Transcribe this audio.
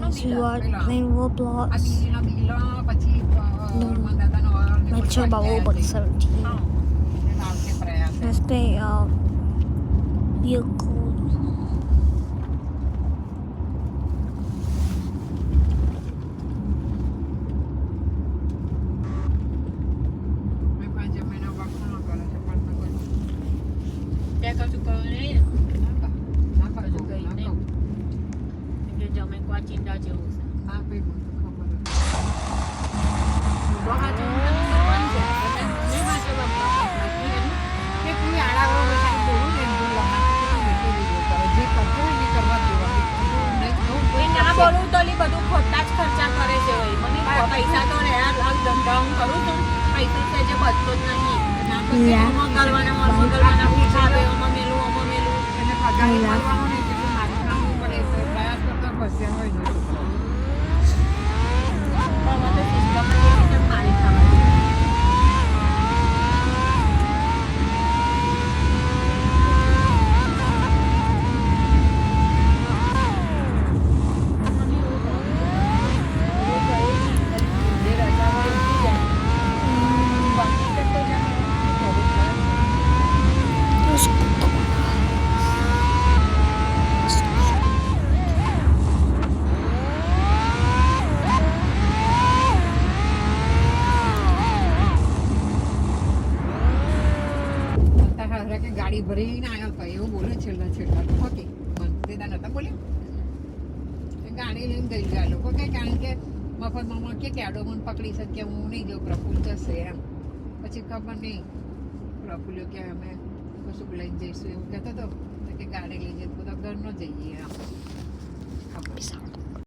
As you are playing આ Roblox. બીજીના bill પછી મંદાતાનો Let's talk about Roblox 17. આવશે પ્રયાસ Let's play vehicle. મેં 5 મહિના વાપરવાનો કરે છે પણ મેં કોઈ ત્યાં કશું કહ્યું નહીં ના હજુ કઈ નહીં કે જમે ક્વાચિંડા જેવું છે ના કઈ મને ખબર બહાર જઈને કરવાનું છે નહીં વાંચો બાપા કે તું આડા બેઠા બોલું ને તું જે કરતો હોય એ કરવા કોઈ ના બોલું તો લી બધું ખોટા જ ખર્ચા કરે છે ભાઈ મને પૈસા તો ધંધા હું કરું છું પૈસા છે જે બધો જ નહીં મંગળવાના પૂછા આવે મેલું એને પગાર મળવાનો ને કેટલું માથું નાખવું પડે તો પ્રયાસ કરતા ફસ્યા હોય ને મારી ખાવાની કે ગાડી ભરીને આવ્યો હતો એવું બોલે છેલ્લા તો હોતી મંત્રીદા નતા બોલ્યા ગાડી લઈને ગઈ ગયા લોકો કે કારણ કે મફતમાં કે કેડો મને પકડી શકે હું નહીં જાઉં પ્રફુલ્લ જશે એમ પછી ખબર નહીં પ્રફુલ્લ્યો કે અમે કશું લઈને જઈશું એવું કહેતો હતો કે ગાડી લઈ જઈએ બધા ઘરનો જઈએ એમ ખબર